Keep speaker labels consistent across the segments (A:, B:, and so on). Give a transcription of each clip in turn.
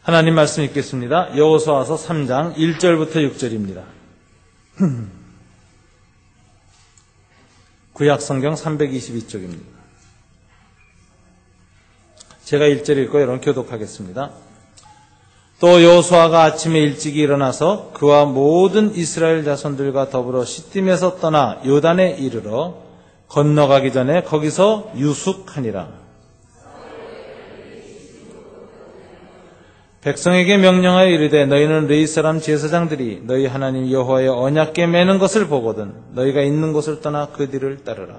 A: 하나님 말씀 읽겠습니다. 여호수아서 3장 1절부터 6절입니다. 구약성경 322쪽입니다. 제가 1절 읽고 여러분 교독하겠습니다. 또 여호수아가 아침에 일찍이 일어나서 그와 모든 이스라엘 자손들과 더불어 시딤에서 떠나 요단에 이르러 건너가기 전에 거기서 유숙하니라. 백성에게 명령하여 이르되 너희는 르이 사람 제사장들이 너희 하나님 여호와의 언약궤 매는 것을 보거든 너희가 있는 곳을 떠나 그 뒤를 따르라.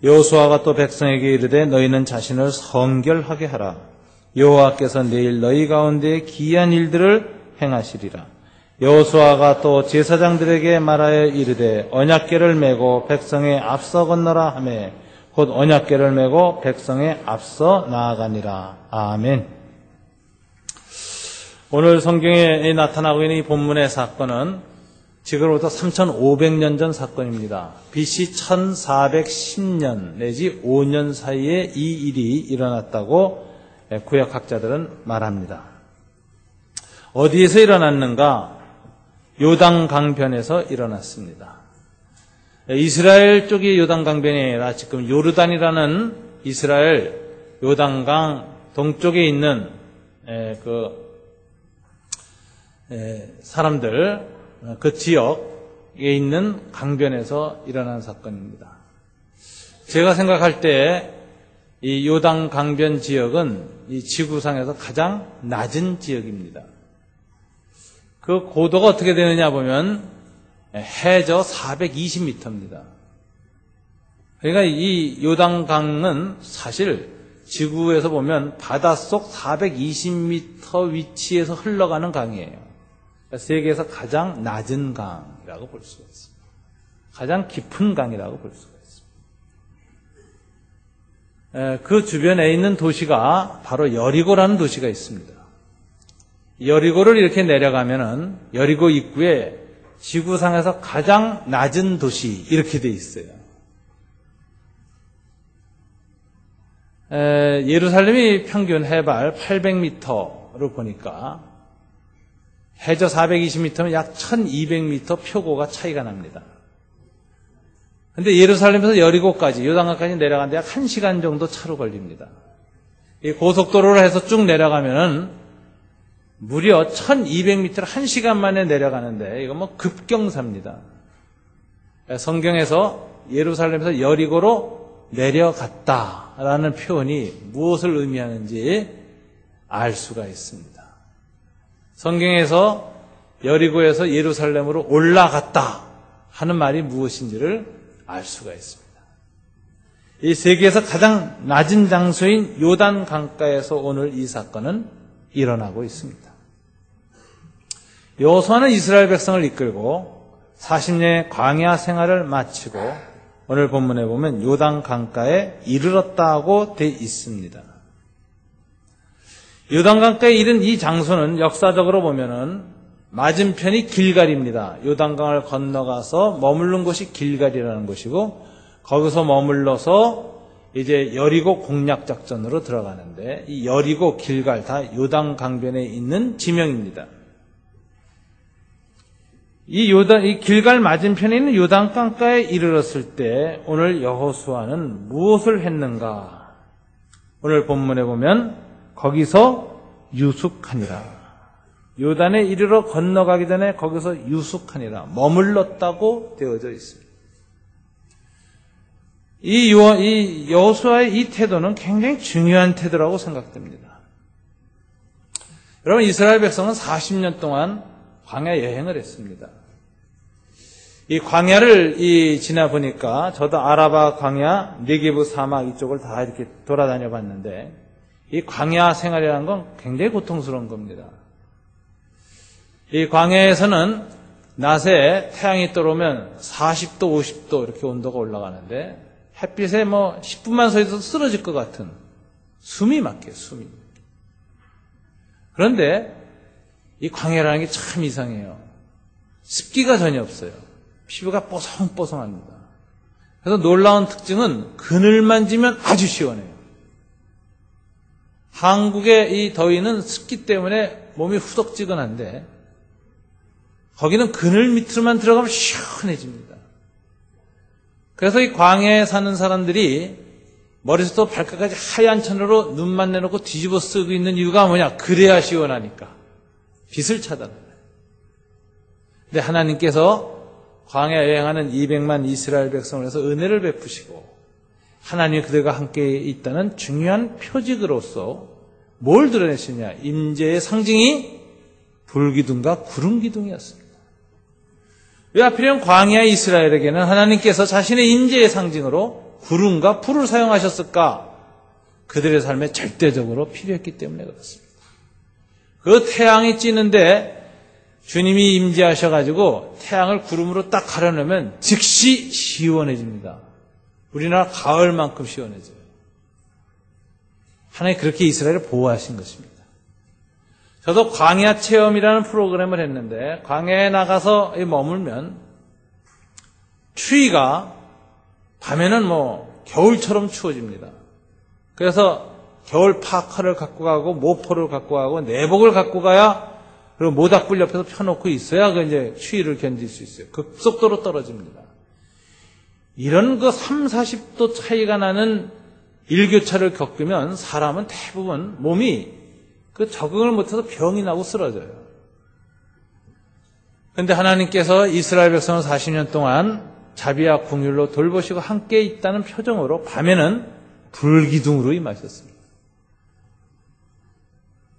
A: 여호수아가 또 백성에게 이르되 너희는 자신을 성결하게 하라. 여호와께서 내일 너희 가운데 기이한 일들을 행하시리라. 여호수아가 또 제사장들에게 말하여 이르되 언약궤를 메고 백성에 앞서 건너라 하매 곧 언약궤를 메고 백성에 앞서 나아가니라. 아멘. 오늘 성경에 나타나고 있는 이 본문의 사건은 지금으로부터 3500년 전 사건입니다. BC 1410년 내지 5년 사이에 이 일이 일어났다고 구약학자들은 말합니다. 어디에서 일어났는가? 요단강변에서 일어났습니다. 이스라엘 쪽이 요단강변이 아니라 지금 요르단이라는 이스라엘 요단강 동쪽에 있는 사람들, 그 지역에 있는 강변에서 일어난 사건입니다. 제가 생각할 때 이 요단강변 지역은 이 지구상에서 가장 낮은 지역입니다. 그 고도가 어떻게 되느냐 보면 해저 420m입니다. 그러니까 이 요단강은 사실 지구에서 보면 바닷속 420m 위치에서 흘러가는 강이에요. 세계에서 가장 낮은 강이라고 볼 수가 있습니다. 가장 깊은 강이라고 볼 수가 있습니다. 그 주변에 있는 도시가 바로 여리고라는 도시가 있습니다. 여리고를 이렇게 내려가면은 여리고 입구에 지구상에서 가장 낮은 도시 이렇게 돼 있어요. 예루살렘이 평균 해발 800m를 보니까 해저 420m면 약 1200m 표고가 차이가 납니다. 근데 예루살렘에서 여리고까지 요단강까지 내려가는데 약 1시간 정도 차로 걸립니다. 이 고속도로를 해서 쭉 내려가면은 무려 1200m를 1시간 만에 내려가는데 이거 뭐 급경사입니다. 성경에서 예루살렘에서 여리고로 내려갔다라는 표현이 무엇을 의미하는지 알 수가 있습니다. 성경에서 여리고에서 예루살렘으로 올라갔다 하는 말이 무엇인지를 알 수가 있습니다. 이 세계에서 가장 낮은 장소인 요단 강가에서 오늘 이 사건은 일어나고 있습니다. 여호수아는 이스라엘 백성을 이끌고 40년의 광야 생활을 마치고 오늘 본문에 보면 요단 강가에 이르렀다고 돼 있습니다. 요단 강가에 이른 이 장소는 역사적으로 보면은 맞은편이 길갈입니다. 요단강을 건너가서 머무른 곳이 길갈이라는 곳이고 거기서 머물러서 이제 여리고 공략 작전으로 들어가는데 이 여리고 길갈 다 요단 강변에 있는 지명입니다. 이 길갈 맞은편에 있는 요단 강가에 이르렀을 때 오늘 여호수아는 무엇을 했는가? 오늘 본문에 보면 거기서 유숙하니라. 요단에 이르러 건너가기 전에 거기서 유숙하니라. 머물렀다고 되어져 있습니다. 이 여호수아의 이 태도는 굉장히 중요한 태도라고 생각됩니다. 여러분, 이스라엘 백성은 40년 동안 광야 여행을 했습니다. 이 광야를 지나 보니까 저도 아라바 광야, 네게브 사막 이쪽을 다 이렇게 돌아다녀 봤는데 이 광야 생활이라는 건 굉장히 고통스러운 겁니다. 이 광야에서는 낮에 태양이 떠오르면 40도, 50도 이렇게 온도가 올라가는데 햇빛에 10분만 서 있어도 쓰러질 것 같은 숨이 막혀요, 숨이. 그런데 이 광야라는 게 참 이상해요. 습기가 전혀 없어요. 피부가 뽀송뽀송합니다. 그래서 놀라운 특징은 그늘 만지면 아주 시원해요. 한국의 이 더위는 습기 때문에 몸이 후덕지근한데 거기는 그늘 밑으로만 들어가면 시원해집니다. 그래서 이 광야에 사는 사람들이 머리부터 발끝까지 하얀 천으로 눈만 내놓고 뒤집어 쓰고 있는 이유가 뭐냐? 그래야 시원하니까. 빛을 차단해요. 근데 하나님께서 광야 여행하는 200만 이스라엘 백성을 위해서 은혜를 베푸시고 하나님이 그들과 함께 있다는 중요한 표직으로서 뭘 드러내시냐? 임재의 상징이 불기둥과 구름기둥이었습니다. 왜 하필이면 광야 이스라엘에게는 하나님께서 자신의 임재의 상징으로 구름과 불을 사용하셨을까? 그들의 삶에 절대적으로 필요했기 때문에 그렇습니다. 그 태양이 찌는데 주님이 임재하셔가지고 태양을 구름으로 딱 가려놓으면 즉시 시원해집니다. 우리나라 가을만큼 시원해져요. 하나님이 그렇게 이스라엘을 보호하신 것입니다. 저도 광야 체험이라는 프로그램을 했는데 광야에 나가서 머물면 추위가 밤에는 겨울처럼 추워집니다. 그래서 겨울 파카를 갖고 가고 모포를 갖고 가고 내복을 갖고 가야 그리고 모닥불 옆에서 펴놓고 있어야 이제 추위를 견딜 수 있어요. 급속도로 떨어집니다. 이런 3, 40도 차이가 나는 일교차를 겪으면 사람은 대부분 몸이 적응을 못해서 병이 나고 쓰러져요. 그런데 하나님께서 이스라엘 백성을 40년 동안 자비와 긍휼로 돌보시고 함께 있다는 표정으로 밤에는 불기둥으로 임하셨습니다.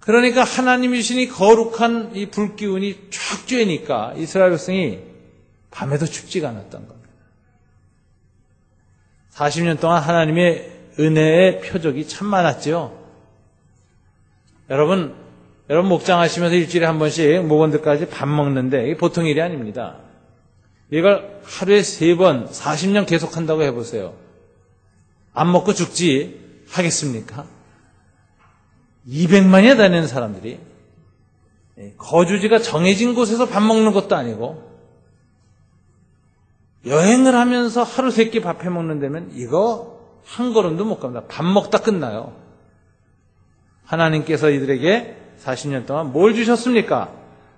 A: 그러니까 하나님이 주신 이 거룩한 이 불기운이 쫙 쬐니까 이스라엘 백성이 밤에도 춥지가 않았던 겁니다. 40년 동안 하나님의 은혜의 표적이 참 많았죠. 여러분 목장하시면서 일주일에 한 번씩 목원들까지 밥 먹는데 이게 보통 일이 아닙니다. 이걸 하루에 3번 40년 계속한다고 해보세요. 안 먹고 죽지 하겠습니까? 200만이나 다니는 사람들이 거주지가 정해진 곳에서 밥 먹는 것도 아니고 여행을 하면서 하루 3끼 밥 해 먹는다면 이거 한 걸음도 못 갑니다. 밥 먹다 끝나요. 하나님께서 이들에게 40년 동안 뭘 주셨습니까?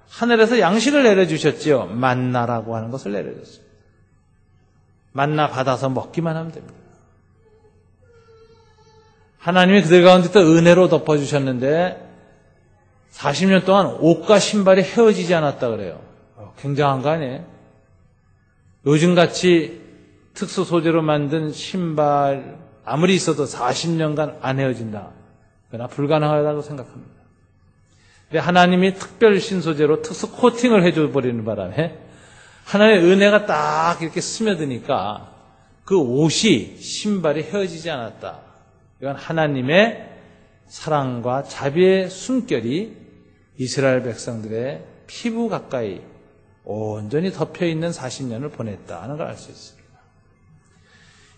A: 하늘에서 양식을 내려주셨지요. 만나라고 하는 것을 내려줬습니다. 만나 받아서 먹기만 하면 됩니다. 하나님이 그들 가운데 또 은혜로 덮어주셨는데 40년 동안 옷과 신발이 헤어지지 않았다 그래요. 굉장한 거 아니에요? 요즘같이 특수 소재로 만든 신발 아무리 있어도 40년간 안 헤어진다. 그러나 불가능하다고 생각합니다. 근데 하나님이 특별 신소재로 특수 코팅을 해줘버리는 바람에 하나님의 은혜가 딱 이렇게 스며드니까 그 옷이 신발이 헤어지지 않았다. 이건 하나님의 사랑과 자비의 숨결이 이스라엘 백성들의 피부 가까이 온전히 덮여있는 40년을 보냈다는 걸 알 수 있습니다.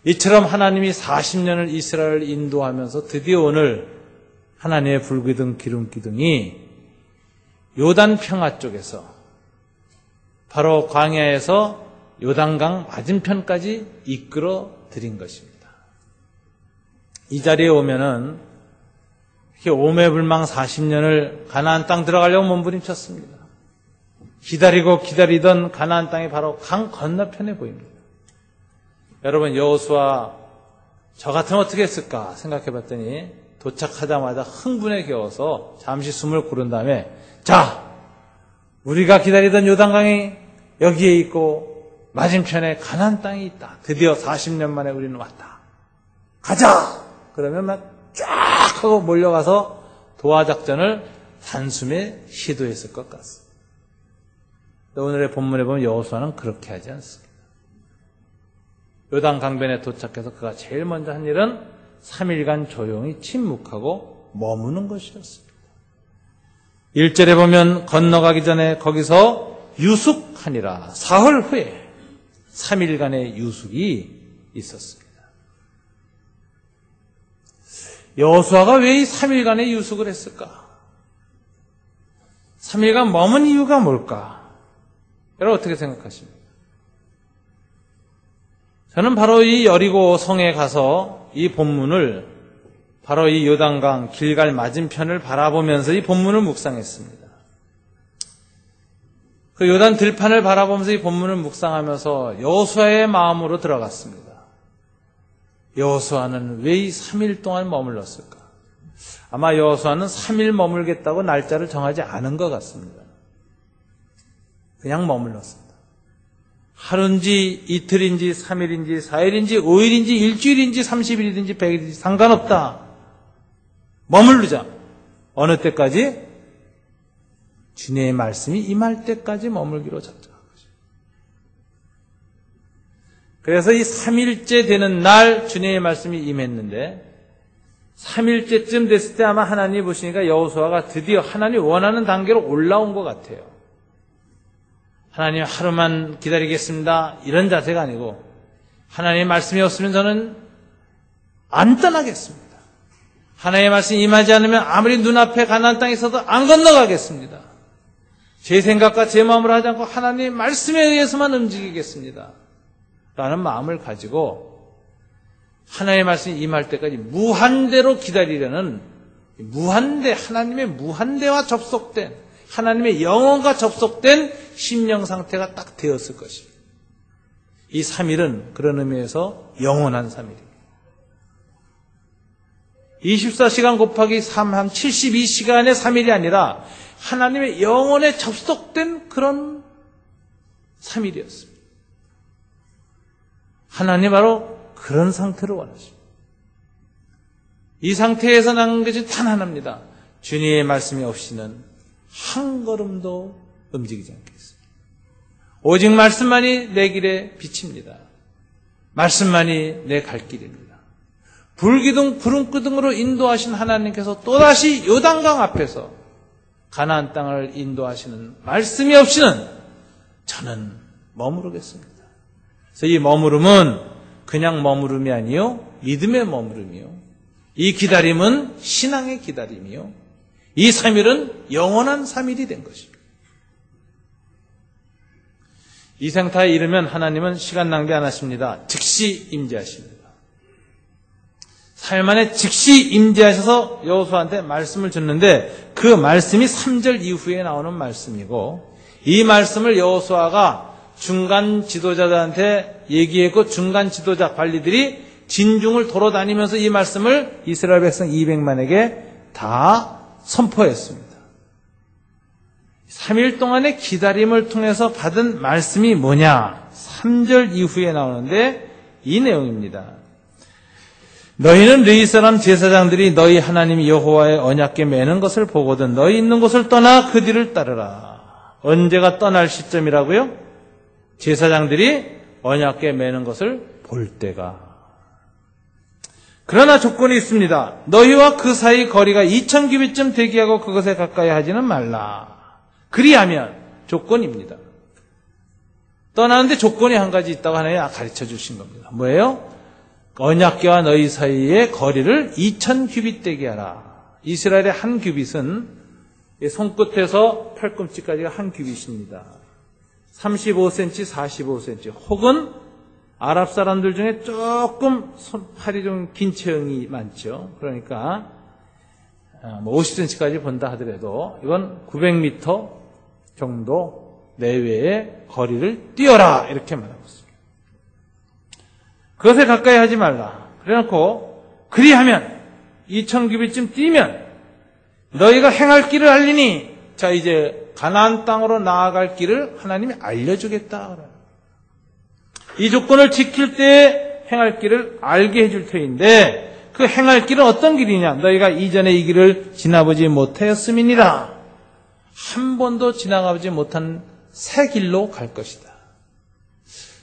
A: 이처럼 하나님이 40년을 이스라엘을 인도하면서 드디어 오늘 하나님의 불기둥 기름기둥이 요단 평화 쪽에서 바로 광야에서 요단강 맞은편까지 이끌어 드린 것입니다. 이 자리에 오면은 이렇게 오매불망 40년을 가나안 땅 들어가려고 몸부림쳤습니다. 기다리고 기다리던 가나안 땅이 바로 강 건너편에 보입니다. 여러분 여호수아 저 같으면 어떻게 했을까 생각해 봤더니 도착하자마자 흥분에 겨워서 잠시 숨을 고른 다음에 자 우리가 기다리던 요단강이 여기에 있고 맞은편에 가나안 땅이 있다. 드디어 40년 만에 우리는 왔다. 가자! 그러면 막 쫙 하고 몰려가서 도하작전을 단숨에 시도했을 것 같습니다. 오늘의 본문에 보면 여호수아는 그렇게 하지 않습니다. 요단 강변에 도착해서 그가 제일 먼저 한 일은 3일간 조용히 침묵하고 머무는 것이었습니다. 1절에 보면 건너가기 전에 거기서 유숙하니라. 사흘 후에 3일간의 유숙이 있었습니다. 여호수아가 왜 이 3일간의 유숙을 했을까? 3일간 머문 이유가 뭘까? 여러분 어떻게 생각하십니까? 저는 바로 이 여리고 성에 가서 이 본문을 바로 이 요단강 길갈 맞은편을 바라보면서 이 본문을 묵상했습니다. 그 요단 들판을 바라보면서 이 본문을 묵상하면서 여호수아의 마음으로 들어갔습니다. 여호수아는 왜 이 3일 동안 머물렀을까? 아마 여호수아는 3일 머물겠다고 날짜를 정하지 않은 것 같습니다. 그냥 머물렀습니다. 하루인지 이틀인지 3일인지 4일인지 5일인지 일주일인지 30일이든지 100일인지 상관없다. 머무르자. 어느 때까지? 주님의 말씀이 임할 때까지 머물기로 작정한 거죠. 그래서 이 3일째 되는 날 주님의 말씀이 임했는데 3일째쯤 됐을 때 아마 하나님이 보시니까 여호수아가 드디어 하나님이 원하는 단계로 올라온 것 같아요. 하나님 하루만 기다리겠습니다. 이런 자세가 아니고 하나님의 말씀이 없으면 저는 안 떠나겠습니다. 하나님의 말씀이 임하지 않으면 아무리 눈앞에 가나안 땅에 있어도 안 건너가겠습니다. 제 생각과 제 마음으로 하지 않고 하나님의 말씀에 의해서만 움직이겠습니다. 라는 마음을 가지고 하나님의 말씀이 임할 때까지 무한대로 기다리려는 하나님의 무한대와 접속된 하나님의 영혼과 접속된 심령 상태가 딱 되었을 것입니다. 이 3일은 그런 의미에서 영원한 3일입니다. 24시간 곱하기 3, 한 72시간의 3일이 아니라 하나님의 영혼에 접속된 그런 3일이었습니다. 하나님 바로 그런 상태를 원하십니다. 이 상태에서 난 것이 단 하나입니다. 주님의 말씀이 없이는 한 걸음도 움직이지 않겠습니다. 오직 말씀만이 내 길의 빛입니다. 말씀만이 내 갈 길입니다. 불기둥 구름기둥으로 인도하신 하나님께서 또다시 요단강 앞에서 가나안 땅을 인도하시는 말씀이 없이는 저는 머무르겠습니다. 그래서 이 머무름은 그냥 머무름이 아니요 믿음의 머무름이요 이 기다림은 신앙의 기다림이요 이 3일은 영원한 3일이 된 것입니다. 이 상태에 이르면 하나님은 시간 낭비 안 하십니다. 즉시 임재하십니다. 3일 만에 즉시 임재하셔서 여호수아한테 말씀을 줬는데 그 말씀이 3절 이후에 나오는 말씀이고 이 말씀을 여호수아가 중간 지도자들한테 얘기했고 중간 지도자 관리들이 진중을 돌아다니면서 이 말씀을 이스라엘 백성 200만에게 다 선포했습니다. 3일 동안의 기다림을 통해서 받은 말씀이 뭐냐? 3절 이후에 나오는데 이 내용입니다. 너희는 르이 사람 제사장들이 너희 하나님 여호와의 언약궤 매는 것을 보거든 너희 있는 곳을 떠나 그 뒤를 따르라. 언제가 떠날 시점이라고요? 제사장들이 언약궤 매는 것을 볼 때가. 그러나 조건이 있습니다. 너희와 그 사이 거리가 2000규빗쯤 되게 하고 그것에 가까이 하지는 말라. 그리하면 조건입니다. 떠나는데 조건이 한 가지 있다고 하나님 가르쳐 주신 겁니다. 뭐예요? 언약궤와 너희 사이의 거리를 2000규빗 되게 하라. 이스라엘의 한 규빗은 손끝에서 팔꿈치까지가 한 규빗입니다. 35cm, 45cm 혹은 아랍 사람들 중에 조금 팔이 좀 긴 체형이 많죠. 그러니까 50cm까지 본다 하더라도 이건 900m 정도 내외의 거리를 뛰어라 이렇게 말하고 있습니다. 그것에 가까이 하지 말라. 그래놓고 그리하면 2000규빗쯤 뛰면 너희가 행할 길을 알리니 자 이제 가나안 땅으로 나아갈 길을 하나님이 알려주겠다. 이 조건을 지킬 때 행할 길을 알게 해줄 터인데 그 행할 길은 어떤 길이냐? 너희가 이전에 이 길을 지나보지 못하였음이니라. 한 번도 지나가보지 못한 새 길로 갈 것이다.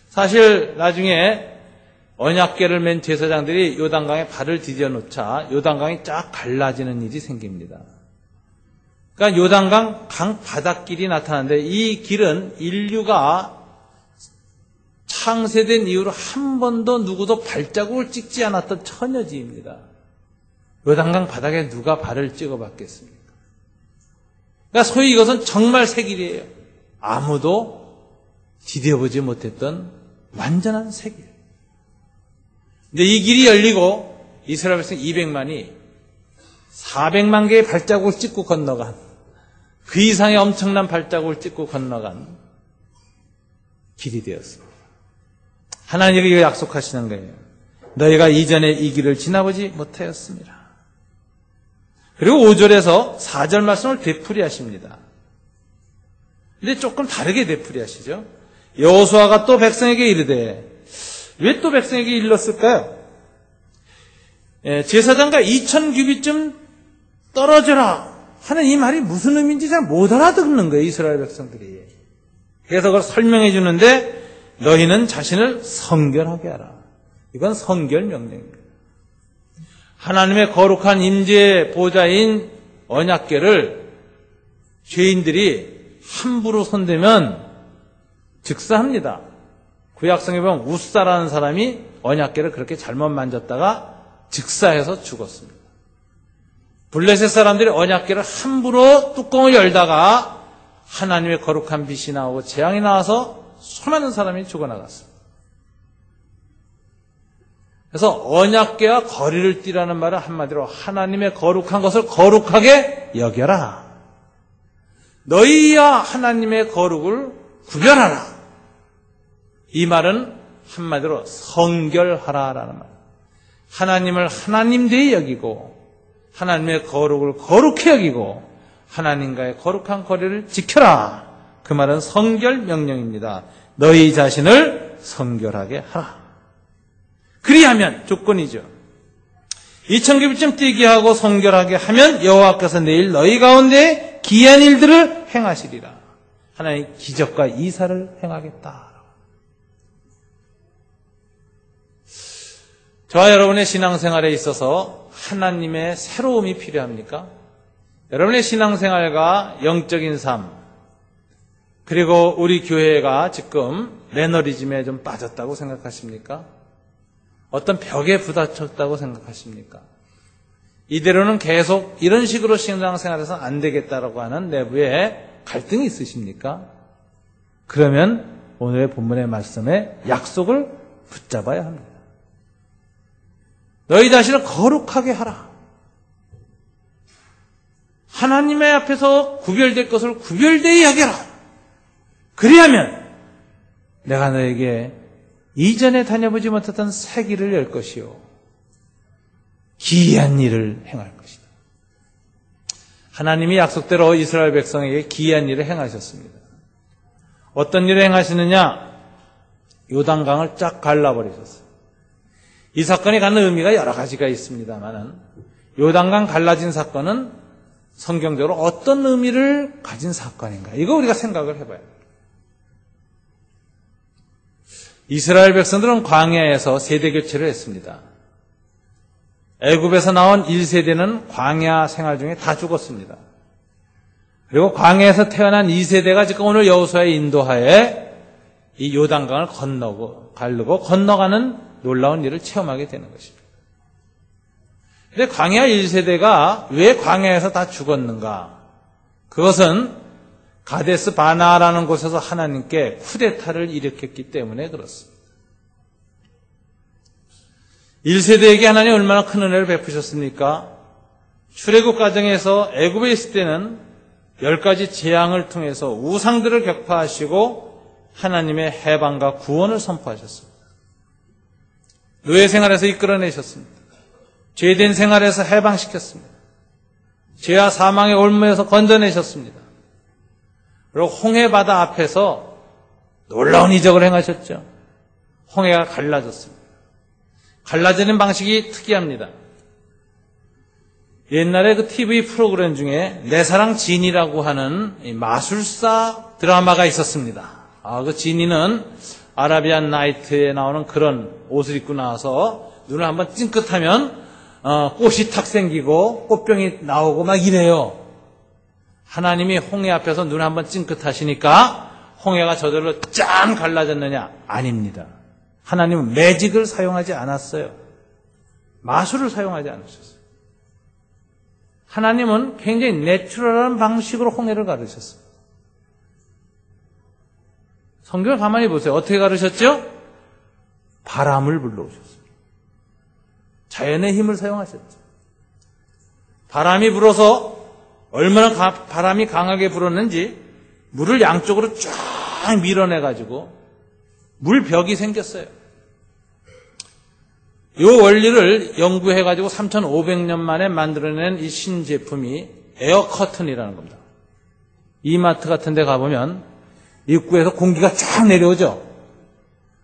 A: 사실 나중에 언약궤를 맨 제사장들이 요단강에 발을 디뎌 놓자 요단강이 쫙 갈라지는 일이 생깁니다. 그러니까 요단강 강 바닷길이 나타나는데 이 길은 인류가 창세된 이후로 한 번도 누구도 발자국을 찍지 않았던 처녀지입니다. 요단강 바닥에 누가 발을 찍어봤겠습니까? 그러니까 소위 이것은 정말 새 길이에요. 아무도 디뎌보지 못했던 완전한 새 길. 근데 이 길이 열리고 이스라엘 백성 200만이 400만 개의 발자국을 찍고 건너간, 그 이상의 엄청난 발자국을 찍고 건너간 길이 되었습니다. 하나님이 약속하시는 거예요. 너희가 이전에 이 길을 지나보지 못하였습니다. 그리고 5절에서 4절 말씀을 되풀이하십니다. 근데 조금 다르게 되풀이하시죠. 여호수아가 또 백성에게 이르되, 왜 또 백성에게 일렀을까요? 제사장과 2000규빗쯤 떨어져라 하는 이 말이 무슨 의미인지 잘 못 알아듣는 거예요, 이스라엘 백성들이. 그래서 그걸 설명해 주는데, 너희는 자신을 성결하게 하라. 이건 성결 명령입니다. 하나님의 거룩한 임재 보좌인 언약궤를 죄인들이 함부로 손대면 즉사합니다. 구약성에 보면 우사라는 사람이 언약궤를 그렇게 잘못 만졌다가 즉사해서 죽었습니다. 블레셋 사람들이 언약궤를 함부로 뚜껑을 열다가 하나님의 거룩한 빛이 나오고 재앙이 나와서 수많은 사람이 죽어나갔습니다. 그래서 언약궤와 거리를 띠라는 말은 한마디로 하나님의 거룩한 것을 거룩하게 여겨라. 너희와 하나님의 거룩을 구별하라. 이 말은 한마디로 성결하라라는 말. 하나님을 하나님되이 여기고 하나님의 거룩을 거룩히 여기고 하나님과의 거룩한 거리를 지켜라. 그 말은 성결 명령입니다. 너희 자신을 성결하게 하라. 그리하면, 조건이죠. 2000규빗쯤 뛰게 하고 성결하게 하면 여호와께서 내일 너희 가운데 기이한 일들을 행하시리라. 하나님 기적과 이사를 행하겠다. 저와 여러분의 신앙생활에 있어서 하나님의 새로움이 필요합니까? 여러분의 신앙생활과 영적인 삶, 그리고 우리 교회가 지금 매너리즘에 좀 빠졌다고 생각하십니까? 어떤 벽에 부딪혔다고 생각하십니까? 이대로는 계속 이런 식으로 신앙생활에서는 안 되겠다라고 하는 내부에 갈등이 있으십니까? 그러면 오늘의 본문의 말씀에 약속을 붙잡아야 합니다. 너희 자신을 거룩하게 하라. 하나님의 앞에서 구별될 것을 구별되이 여겨라. 그리하면 내가 너에게 이전에 다녀보지 못했던 새 길을 열 것이요 기이한 일을 행할 것이다. 하나님이 약속대로 이스라엘 백성에게 기이한 일을 행하셨습니다. 어떤 일을 행하시느냐? 요단강을 쫙 갈라버리셨어요. 이 사건이 갖는 의미가 여러 가지가 있습니다만은 요단강 갈라진 사건은 성경적으로 어떤 의미를 가진 사건인가? 이거 우리가 생각을 해봐야 돼요. 이스라엘 백성들은 광야에서 세대 교체를 했습니다. 애굽에서 나온 1세대는 광야 생활 중에 다 죽었습니다. 그리고 광야에서 태어난 2세대가 지금 오늘 여호수아의 인도하에 이 요단강을 가르고 건너가는 놀라운 일을 체험하게 되는 것입니다. 그런데 광야 1세대가 왜 광야에서 다 죽었는가? 그것은 가데스 바나라는 곳에서 하나님께 쿠데타를 일으켰기 때문에 그렇습니다. 1세대에게 하나님 얼마나 큰 은혜를 베푸셨습니까? 출애굽 과정에서 애굽에 있을 때는 10가지 재앙을 통해서 우상들을 격파하시고 하나님의 해방과 구원을 선포하셨습니다. 노예 생활에서 이끌어내셨습니다. 죄된 생활에서 해방시켰습니다. 죄와 사망의 올무에서 건져내셨습니다. 그리고 홍해 바다 앞에서 놀라운 이적을 행하셨죠. 홍해가 갈라졌습니다. 갈라지는 방식이 특이합니다. 옛날에 그 TV 프로그램 중에 내 사랑 지니라고 하는 마술사 드라마가 있었습니다. 그 지니는 아라비안 나이트에 나오는 그런 옷을 입고 나와서 눈을 한번 찡긋하면 꽃이 탁 생기고 꽃병이 나오고 막 이래요. 하나님이 홍해 앞에서 눈을 한번 찡긋하시니까 홍해가 저절로 짠 갈라졌느냐? 아닙니다. 하나님은 매직을 사용하지 않았어요. 마술을 사용하지 않으셨어요. 하나님은 굉장히 내추럴한 방식으로 홍해를 가르셨습니다. 성경을 가만히 보세요. 어떻게 가르셨죠? 바람을 불러오셨습니다. 자연의 힘을 사용하셨죠. 바람이 불어서 얼마나 바람이 강하게 불었는지 물을 양쪽으로 쫙 밀어내가지고 물벽이 생겼어요. 이 원리를 연구해가지고 3,500년 만에 만들어낸 이 신제품이 에어 커튼이라는 겁니다. 이마트 같은 데 가보면 입구에서 공기가 쫙 내려오죠.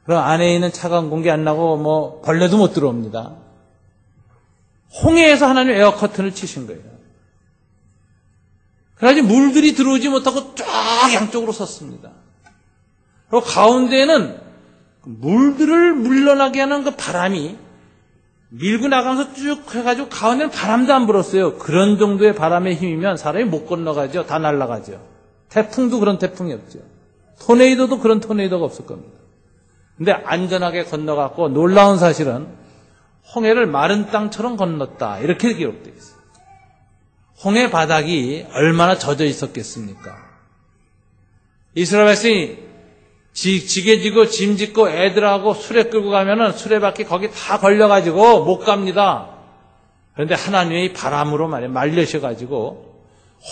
A: 그럼 안에 있는 차가운 공기 안 나고 벌레도 못 들어옵니다. 홍해에서 하나님 에어 커튼을 치신 거예요. 그래가지고 물들이 들어오지 못하고 쫙 양쪽으로 섰습니다. 그리고 가운데에는 물들을 물러나게 하는 그 바람이 밀고 나가면서 쭉 해가지고 가운데는 바람도 안 불었어요. 그런 정도의 바람의 힘이면 사람이 못 건너가죠. 다 날아가죠. 태풍도 그런 태풍이 없죠. 토네이도도 그런 토네이도가 없을 겁니다. 근데 안전하게 건너갔고 놀라운 사실은 홍해를 마른 땅처럼 건넜다. 이렇게 기록되어 있어요. 홍해 바닥이 얼마나 젖어 있었겠습니까? 이스라엘 백성이 지게 지고 짐 짓고 애들하고 수레 끌고 가면은 수레바퀴 거기 다 걸려가지고 못 갑니다. 그런데 하나님의 바람으로 말려셔가지고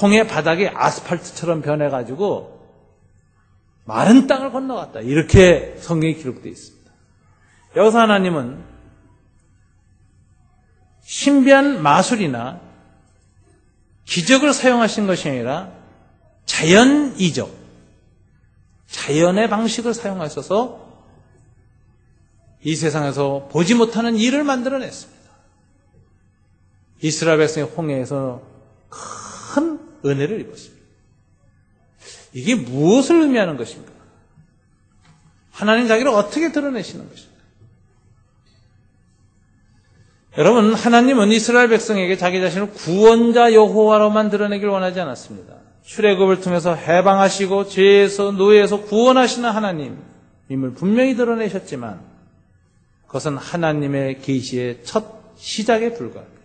A: 홍해 바닥이 아스팔트처럼 변해가지고 마른 땅을 건너갔다. 이렇게 성경이 기록되어 있습니다. 여기서 하나님은 신비한 마술이나 기적을 사용하신 것이 아니라 자연 이적, 자연의 방식을 사용하셔서 이 세상에서 보지 못하는 일을 만들어냈습니다. 이스라엘 백성의 홍해에서 큰 은혜를 입었습니다. 이게 무엇을 의미하는 것인가? 하나님 자기를 어떻게 드러내시는 것인가? 여러분, 하나님은 이스라엘 백성에게 자기 자신을 구원자 여호와로만 드러내길 원하지 않았습니다. 출애굽을 통해서 해방하시고 죄에서 노예에서 구원하시는 하나님임을 분명히 드러내셨지만 그것은 하나님의 계시의 첫 시작에 불과합니다.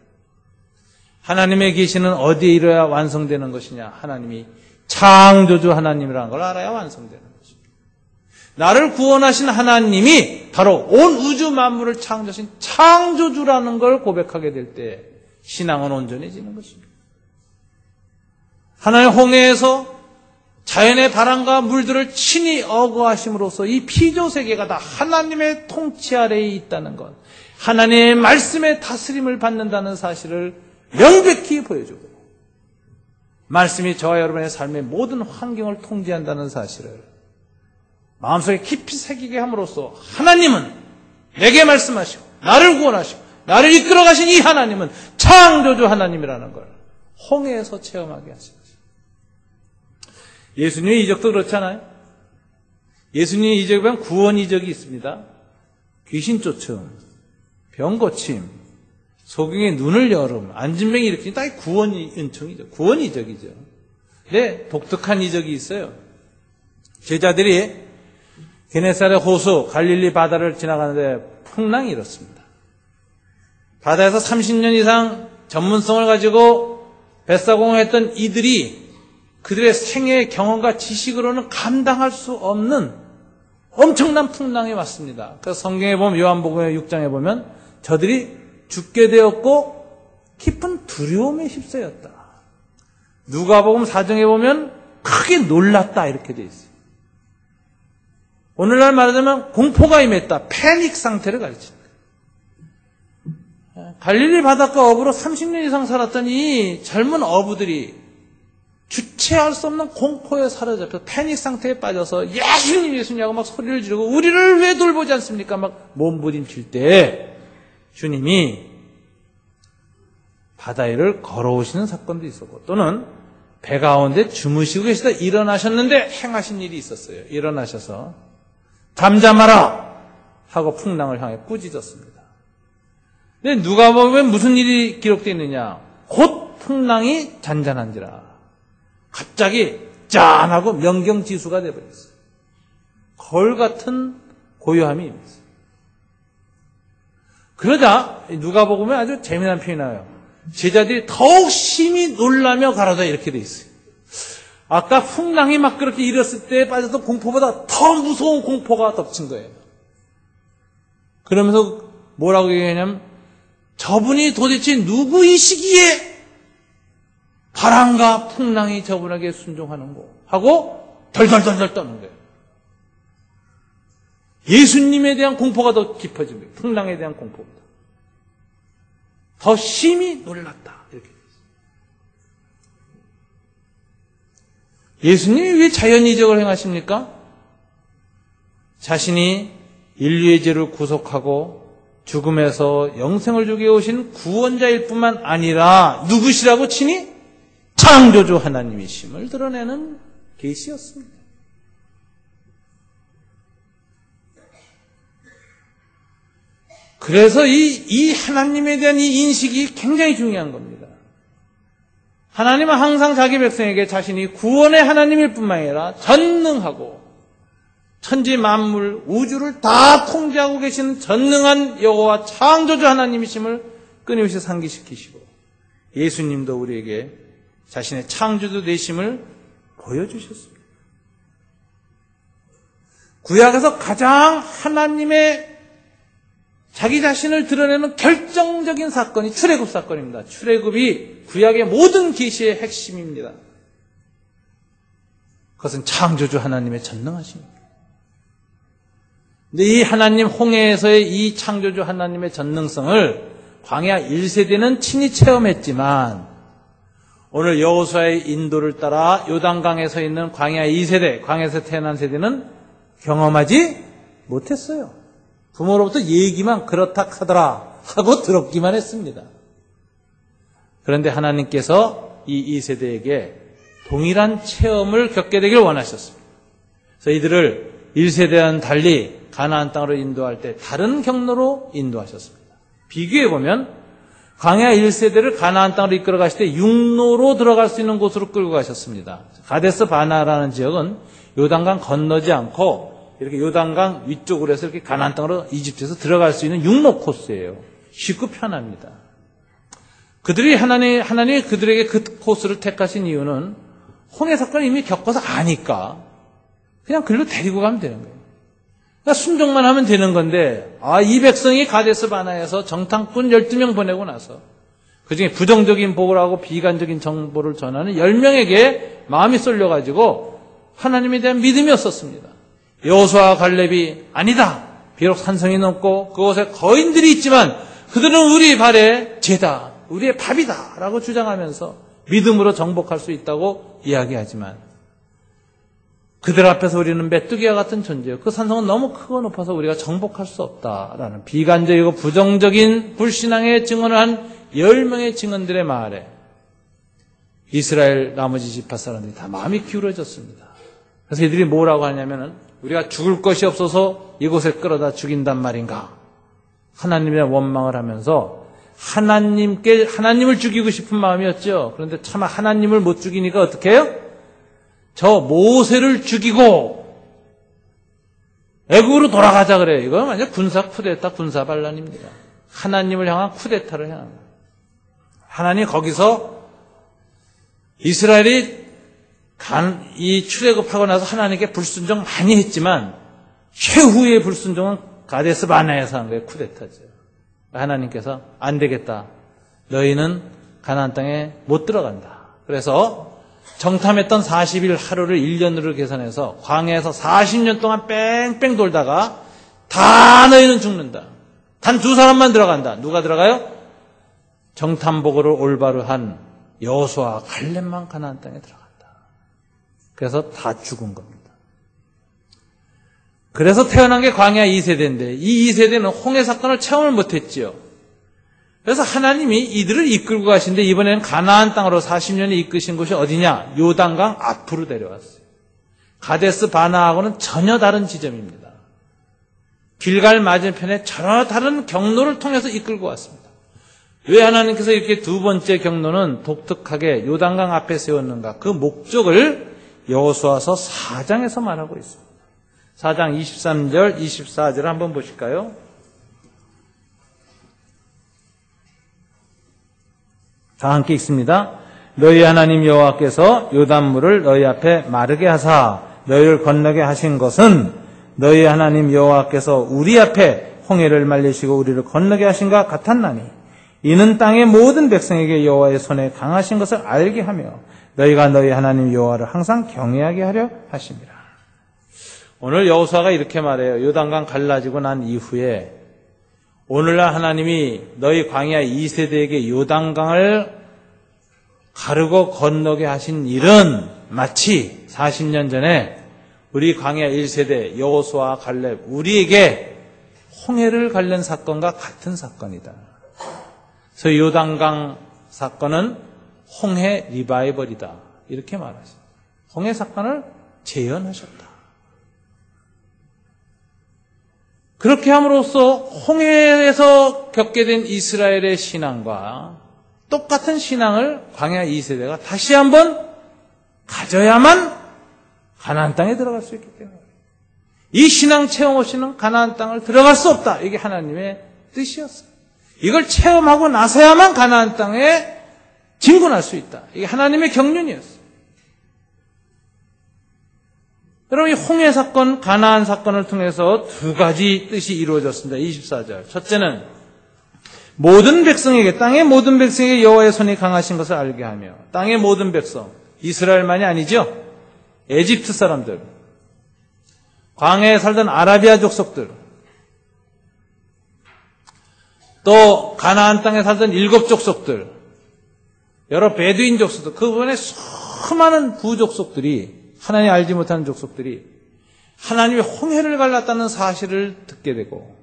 A: 하나님의 계시는 어디에 이르러야 완성되는 것이냐? 하나님이 창조주 하나님이라는 걸 알아야 완성되는 것입니다. 나를 구원하신 하나님이 바로 온 우주 만물을 창조하신 창조주라는 걸 고백하게 될 때 신앙은 온전해지는 것입니다. 하나님의 홍해에서 자연의 바람과 물들을 친히 어거하심으로써 이 피조세계가 다 하나님의 통치 아래에 있다는 것, 하나님의 말씀의 다스림을 받는다는 사실을 명백히 보여주고 말씀이 저와 여러분의 삶의 모든 환경을 통제한다는 사실을 마음속에 깊이 새기게 함으로써 하나님은 내게 말씀하시고 나를 구원하시고 나를 이끌어 가신 이 하나님은 창조주 하나님이라는 걸 홍해에서 체험하게 하신 것입니다. 예수님의 이적도 그렇잖아요. 예수님의 이적에 보면 구원 이적이 있습니다. 귀신 쫓음, 병 고침, 소경의 눈을 여름, 안진병이 일으키니 다 구원 은총이죠. 구원 이적이죠. 근데 독특한 이적이 있어요. 제자들이 게네사렛 호수 갈릴리 바다를 지나가는데 풍랑이 일었습니다. 바다에서 30년 이상 전문성을 가지고 뱃사공을 했던 이들이 그들의 생애의 경험과 지식으로는 감당할 수 없는 엄청난 풍랑이 왔습니다. 그래서 성경에 보면 요한복음 6장에 보면 저들이 죽게 되었고 깊은 두려움에 휩싸였다. 누가복음 4장에 보면 크게 놀랐다 이렇게 돼 있어요. 오늘날 말하자면 공포가 임했다. 패닉 상태를 가르칩니다. 갈릴리 바닷가 어부로 30년 이상 살았던 이 젊은 어부들이 주체할 수 없는 공포에 사로잡혀 패닉 상태에 빠져서 예수님 예수님하고 막 소리를 지르고 우리를 왜 돌보지 않습니까? 막 몸부림칠 때 주님이 바다 위를 걸어오시는 사건도 있었고 또는 배 가운데 주무시고 계시다 일어나셨는데 행하신 일이 있었어요. 일어나셔서 잠잠하라 하고 풍랑을 향해 꾸짖었습니다. 근데 누가 보면 무슨 일이 기록되어 있느냐? 곧 풍랑이 잔잔한지라. 갑자기 짠하고 명경지수가 되어버렸어요. 거울 같은 고요함이 임했어요. 그러자 누가 보면 아주 재미난 표현이 나와요. 제자들이 더욱 심히 놀라며 가로다 이렇게 돼 있어요. 아까 풍랑이 막 그렇게 일었을 때 빠졌던 공포보다 더 무서운 공포가 덮친 거예요. 그러면서 뭐라고 얘기하냐면 저분이 도대체 누구이시기에 바람과 풍랑이 저분에게 순종하는고 하고 덜덜덜덜 떠는 거예요. 예수님에 대한 공포가 더 깊어진 거예요. 풍랑에 대한 공포보다. 더 심히 놀랐다. 이렇게. 예수님이 왜 자연이적을 행하십니까? 자신이 인류의 죄를 구속하고 죽음에서 영생을 주게 오신 구원자일 뿐만 아니라 누구시라고 친히 창조주 하나님이심을 드러내는 계시였습니다. 그래서 이 하나님에 대한 이 인식이 굉장히 중요한 겁니다. 하나님은 항상 자기 백성에게 자신이 구원의 하나님일 뿐만 아니라 전능하고 천지 만물 우주를 다 통제하고 계시는 전능한 여호와 창조주 하나님이심을 끊임없이 상기시키시고 예수님도 우리에게 자신의 창조주 되심을 보여주셨습니다. 구약에서 가장 하나님의 자기 자신을 드러내는 결정적인 사건이 출애굽 사건입니다. 출애굽이 구약의 모든 계시의 핵심입니다. 그것은 창조주 하나님의 전능하심입니다. 근데 이 하나님 홍해에서의 이 창조주 하나님의 전능성을 광야 1세대는 친히 체험했지만 오늘 여호수아의 인도를 따라 요단강에 서 있는 광야 2세대, 광야에서 태어난 세대는 경험하지 못했어요. 부모로부터 얘기만 그렇다 하더라 하고 들었기만 했습니다. 그런데 하나님께서 이 2세대에게 동일한 체험을 겪게 되길 원하셨습니다. 그래서 이들을 1세대와는 달리 가나안 땅으로 인도할 때 다른 경로로 인도하셨습니다. 비교해보면 광야 1세대를 가나안 땅으로 이끌어 가실 때 육로로 들어갈 수 있는 곳으로 끌고 가셨습니다. 가데스 바나라는 지역은 요단강 건너지 않고 이렇게 요단강 위쪽으로 해서 이렇게 가나안 땅으로 이집트에서 들어갈 수 있는 육로 코스예요. 쉽고 편합니다. 하나님이 그들에게 그 코스를 택하신 이유는 홍해 사건을 이미 겪어서 아니까 그냥 글로 데리고 가면 되는 거예요. 그러니까 순종만 하면 되는 건데 이 백성이 가데스 바나에서 정탐꾼 12명 보내고 나서 그중에 부정적인 보고를 하고 비관적인 정보를 전하는 10명에게 마음이 쏠려가지고 하나님에 대한 믿음이 없었습니다. 여호수아와 갈렙이 아니다. 비록 산성이 넘고 그곳에 거인들이 있지만 그들은 우리 발의 죄다. 우리의 밥이다. 라고 주장하면서 믿음으로 정복할 수 있다고 이야기하지만 그들 앞에서 우리는 메뚜기와 같은 존재예요. 그 산성은 너무 크고 높아서 우리가 정복할 수 없다라는 비관적이고 부정적인 불신앙의 증언을 한 10명의 증언들의 말에 이스라엘 나머지 지파 사람들이 다 마음이 기울어졌습니다. 그래서 이들이 뭐라고 하냐면은 우리가 죽을 것이 없어서 이곳에 끌어다 죽인단 말인가? 하나님의 원망을 하면서 하나님을 죽이고 싶은 마음이었죠. 그런데 차마 하나님을 못 죽이니까 어떻게 해요? 저 모세를 죽이고 애국으로 돌아가자 그래요. 이건 완전 군사 쿠데타, 군사 반란입니다. 하나님을 향한 쿠데타를 향한 거예요. 하나님 거기서 이스라엘이 이 출애굽하고 나서 하나님께 불순종 많이 했지만 최후의 불순종은 가데스 바나에서 한 거예요. 쿠데타죠. 하나님께서 안 되겠다. 너희는 가나안 땅에 못 들어간다. 그래서 정탐했던 40일 하루를 1년으로 계산해서 광야에서 40년 동안 뺑뺑 돌다가 다 너희는 죽는다. 단 2사람만 들어간다. 누가 들어가요? 정탐보고를 올바로 한 여호수아와 갈렙만 가나안 땅에 들어간다. 그래서 다 죽은 겁니다. 그래서 태어난 게 광야 2세대인데 이 2세대는 홍해 사건을 체험을 못했지요. 그래서 하나님이 이들을 이끌고 가신데 이번에는 가나안 땅으로 40년에 이끄신 곳이 어디냐? 요단강 앞으로 데려왔어요. 가데스 바나하고는 전혀 다른 지점입니다. 길갈 맞은편에 전혀 다른 경로를 통해서 이끌고 왔습니다. 왜 하나님께서 이렇게 두 번째 경로는 독특하게 요단강 앞에 세웠는가? 그 목적을 여호수아서 4장에서 말하고 있습니다. 4장 23절, 24절을 한번 보실까요? 다 함께 읽습니다. 너희 하나님 여호와께서 요단물을 너희 앞에 마르게 하사 너희를 건너게 하신 것은 너희 하나님 여호와께서 우리 앞에 홍해를 말리시고 우리를 건너게 하신가 같았나니 이는 땅의 모든 백성에게 여호와의 손에 강하신 것을 알게 하며 너희가 너희 하나님 여호와를 항상 경외하게 하려 하심이라. 오늘 여호수아가 이렇게 말해요. 요단강 갈라지고 난 이후에 오늘날 하나님이 너희 광야 2세대에게 요단강을 가르고 건너게 하신 일은 마치 40년 전에 우리 광야 1세대 여호수아 갈렙 우리에게 홍해를 갈른 사건과 같은 사건이다. 그래서 요단강 사건은 홍해 리바이벌이다. 이렇게 말하죠. 홍해 사건을 재현하셨다. 그렇게 함으로써 홍해에서 겪게 된 이스라엘의 신앙과 똑같은 신앙을 광야 2세대가 다시 한번 가져야만 가나안 땅에 들어갈 수 있기 때문에 이 신앙 체험 없이는 가나안 땅을 들어갈 수 없다. 이게 하나님의 뜻이었어요. 이걸 체험하고 나서야만 가나안 땅에 진군할 수 있다. 이게 하나님의 경륜이었어요. 여러분, 이 홍해 사건, 가나안 사건을 통해서 두 가지 뜻이 이루어졌습니다. 24절. 첫째는 모든 백성에게, 땅의 모든 백성에게 여호와의 손이 강하신 것을 알게 하며, 땅의 모든 백성, 이스라엘만이 아니죠. 에집트 사람들, 광야에 살던 아라비아 족속들, 또 가나안 땅에 살던 7족속들, 여러 베두인 족속들, 그 부분에 수많은 부족속들이, 하나님 알지 못하는 족속들이 하나님의 홍해를 갈랐다는 사실을 듣게 되고,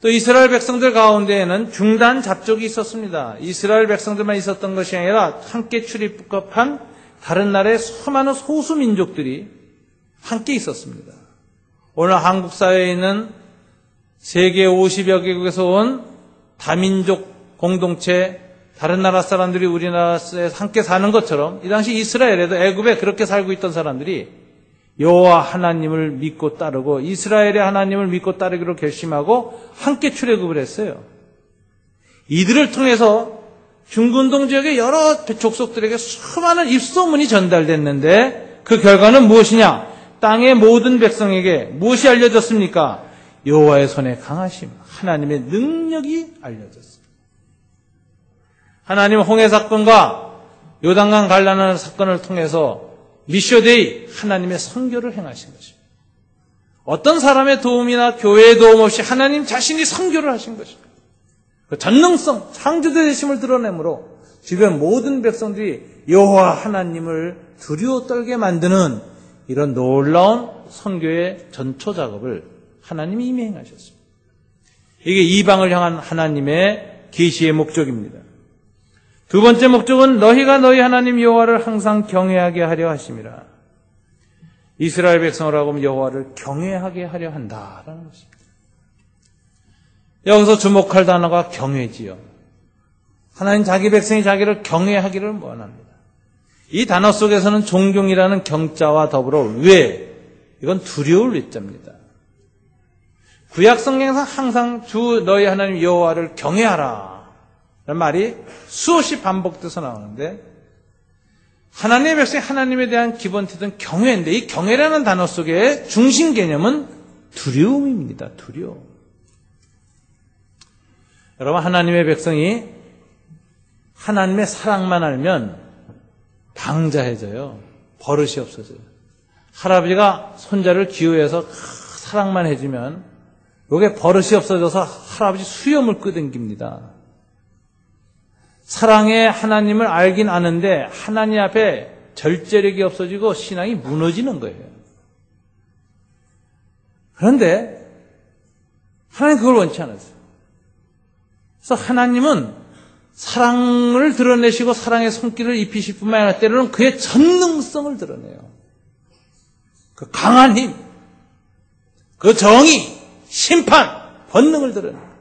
A: 또 이스라엘 백성들 가운데에는 중단 잡족이 있었습니다. 이스라엘 백성들만 있었던 것이 아니라 함께 출입국한 다른 나라의 수많은 소수 민족들이 함께 있었습니다. 오늘 한국 사회에 있는 세계 50여 개국에서 온 다민족 공동체, 다른 나라 사람들이 우리나라에 함께 사는 것처럼 이 당시 이스라엘에도 애굽에 그렇게 살고 있던 사람들이 여호와 하나님을 믿고 따르고 이스라엘의 하나님을 믿고 따르기로 결심하고 함께 출애굽을 했어요. 이들을 통해서 중근동 지역의 여러 족속들에게 수많은 입소문이 전달됐는데 그 결과는 무엇이냐? 땅의 모든 백성에게 무엇이 알려졌습니까? 여호와의 손에 강하심, 하나님의 능력이 알려졌습니다. 하나님은 홍해 사건과 요단강 갈라는 사건을 통해서 미쇼데이 하나님의 선교를 행하신 것입니다. 어떤 사람의 도움이나 교회의 도움 없이 하나님 자신이 선교를 하신 것입니다. 그 전능성, 창조자 되심을 드러내므로 지금 모든 백성들이 여호와 하나님을 두려워 떨게 만드는 이런 놀라운 선교의 전초 작업을 하나님이 이미 행하셨습니다. 이게 이방을 향한 하나님의 계시의 목적입니다. 두 번째 목적은 너희가 너희 하나님 여호와를 항상 경외하게 하려 하심이라. 이스라엘 백성을 하고 여호와를 경외하게 하려 한다라는 것입니다. 여기서 주목할 단어가 경외지요. 하나님 자기 백성이 자기를 경외하기를 원합니다. 이 단어 속에서는 존경이라는 경자와 더불어 왜, 이건 두려울 외자입니다. 구약 성경에서 항상 주 너희 하나님 여호와를 경외하라 라는 말이 수없이 반복돼서 나오는데, 하나님의 백성이 하나님에 대한 기본 태도는 경외인데, 이 경외라는 단어 속에 중심 개념은 두려움입니다. 두려움. 여러분, 하나님의 백성이 하나님의 사랑만 알면 방자해져요. 버릇이 없어져요. 할아버지가 손자를 기호해서 사랑만 해주면 이게 버릇이 없어져서 할아버지 수염을 끄댕깁니다. 사랑의 하나님을 알긴 아는데 하나님 앞에 절제력이 없어지고 신앙이 무너지는 거예요. 그런데 하나님 그걸 원치 않았어요. 그래서 하나님은 사랑을 드러내시고 사랑의 손길을 입히실 뿐만 아니라 때로는 그의 전능성을 드러내요. 그 강한 힘, 그 정의, 심판, 권능을 드러내요.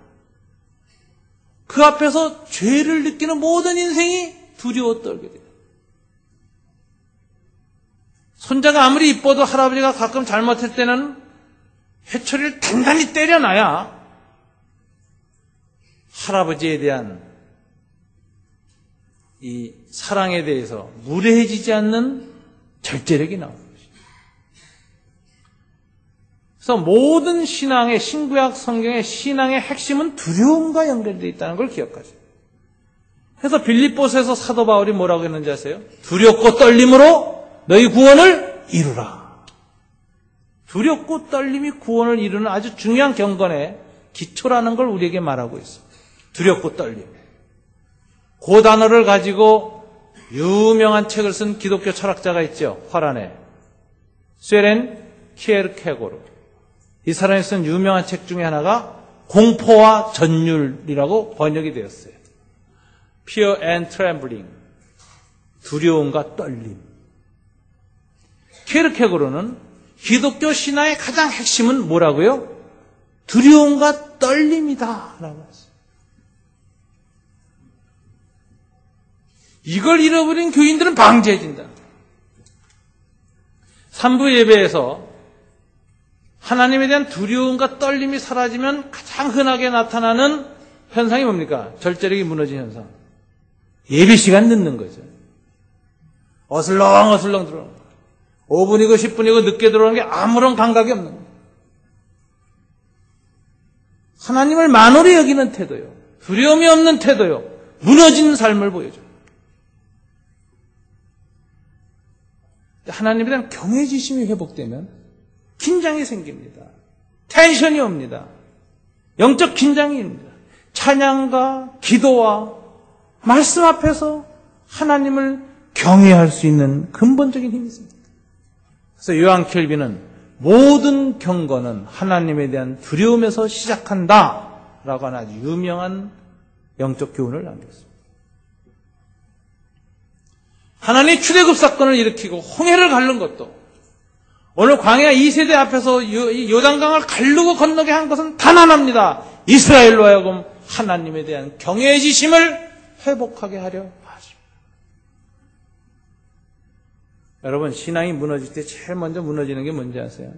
A: 그 앞에서 죄를 느끼는 모든 인생이 두려워 떨게 돼요. 손자가 아무리 이뻐도 할아버지가 가끔 잘못할 때는 회초리를 단단히 때려놔야 할아버지에 대한 이 사랑에 대해서 무례해지지 않는 절제력이 나오는 것입니다. 그래서 모든 신앙의, 신구약 성경의 신앙의 핵심은 두려움과 연결되어 있다는 걸 기억하세요. 그래서 빌립보서에서 사도 바울이 뭐라고 했는지 아세요? 두렵고 떨림으로 너희 구원을 이루라. 두렵고 떨림이 구원을 이루는 아주 중요한 경건의 기초라는 걸 우리에게 말하고 있어요. 두렵고 떨림. 그 단어를 가지고 유명한 책을 쓴 기독교 철학자가 있죠. 화란에. 쇠렌 키에르케고르. 이 사람이 쓴 유명한 책 중에 하나가 공포와 전율이라고 번역이 되었어요. Fear and Trembling. 두려움과 떨림. 키에르케고르는 기독교 신앙의 가장 핵심은 뭐라고요? 두려움과 떨림이다 라고 했어요. 이걸 잃어버린 교인들은 방지해진다. 3부 예배에서 하나님에 대한 두려움과 떨림이 사라지면 가장 흔하게 나타나는 현상이 뭡니까? 절제력이 무너진 현상. 예배 시간 늦는 거죠. 어슬렁어슬렁 들어오는 거예요. 5분이고 10분이고 늦게 들어오는 게 아무런 감각이 없는 거예요. 하나님을 만홀히 여기는 태도요. 두려움이 없는 태도요. 무너지는 삶을 보여줘요. 하나님에 대한 경외지심이 회복되면 긴장이 생깁니다. 텐션이 옵니다. 영적 긴장이 옵니다. 찬양과 기도와 말씀 앞에서 하나님을 경외할 수 있는 근본적인 힘이 있습니다. 그래서 요한 켈빈은 모든 경건은 하나님에 대한 두려움에서 시작한다 라고 하는 아주 유명한 영적 교훈을 남겼습니다. 하나님이 출애굽 사건을 일으키고 홍해를 가른 것도 오늘 광야 2세대 앞에서 요단강을 가르고 건너게 한 것은 단 하나입니다. 이스라엘로 하여금 하나님에 대한 경외지심을 회복하게 하려 하십니다. 여러분, 신앙이 무너질 때 제일 먼저 무너지는 게 뭔지 아세요?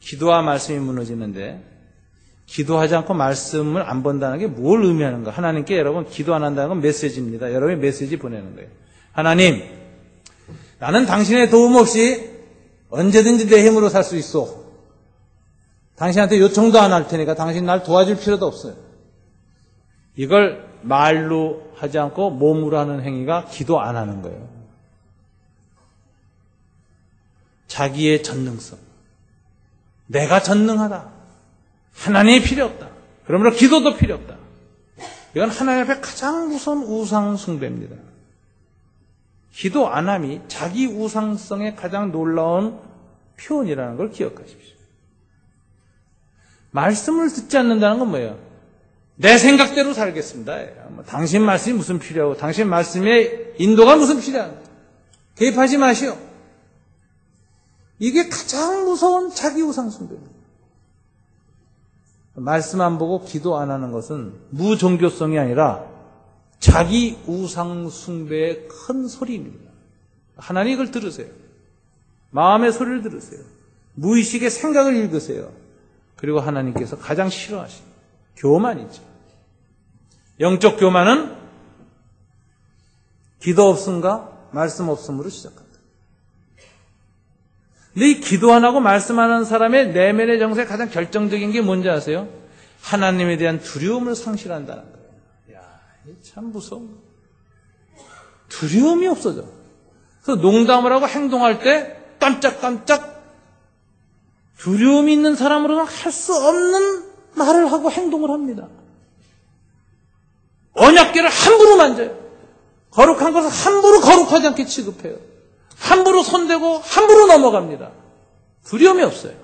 A: 기도와 말씀이 무너지는데 기도하지 않고 말씀을 안 본다는 게 뭘 의미하는가? 하나님께 여러분 기도 안 한다는 건 메시지입니다. 여러분이 메시지 보내는 거예요. 하나님, 나는 당신의 도움 없이 언제든지 내 힘으로 살 수 있어. 당신한테 요청도 안 할 테니까 당신 날 도와줄 필요도 없어요. 이걸 말로 하지 않고 몸으로 하는 행위가 기도 안 하는 거예요. 자기의 전능성. 내가 전능하다. 하나님이 필요 없다. 그러므로 기도도 필요 없다. 이건 하나님 앞에 가장 무서운 우상 숭배입니다. 기도 안 함이 자기 우상성의 가장 놀라운 표현이라는 걸 기억하십시오. 말씀을 듣지 않는다는 건 뭐예요? 내 생각대로 살겠습니다. 당신 말씀이 무슨 필요하고 당신 말씀의 인도가 무슨 필요한가? 개입하지 마시오. 이게 가장 무서운 자기 우상 숭배입니다. 말씀 안 보고 기도 안 하는 것은 무종교성이 아니라 자기 우상 숭배의 큰 소리입니다. 하나님 이걸 들으세요. 마음의 소리를 들으세요. 무의식의 생각을 읽으세요. 그리고 하나님께서 가장 싫어하시는 교만이죠. 영적 교만은 기도 없음과 말씀 없음으로 시작한다. 근데 이 기도 안 하고 말씀 안 하는 사람의 내면의 정서의 가장 결정적인 게 뭔지 아세요? 하나님에 대한 두려움을 상실한다는 거예요. 참 무서워. 두려움이 없어져. 그래서 농담을 하고 행동할 때 깜짝깜짝 두려움이 있는 사람으로는 할 수 없는 말을 하고 행동을 합니다. 언약궤를 함부로 만져요. 거룩한 것을 함부로 거룩하지 않게 취급해요. 함부로 손대고 함부로 넘어갑니다. 두려움이 없어요.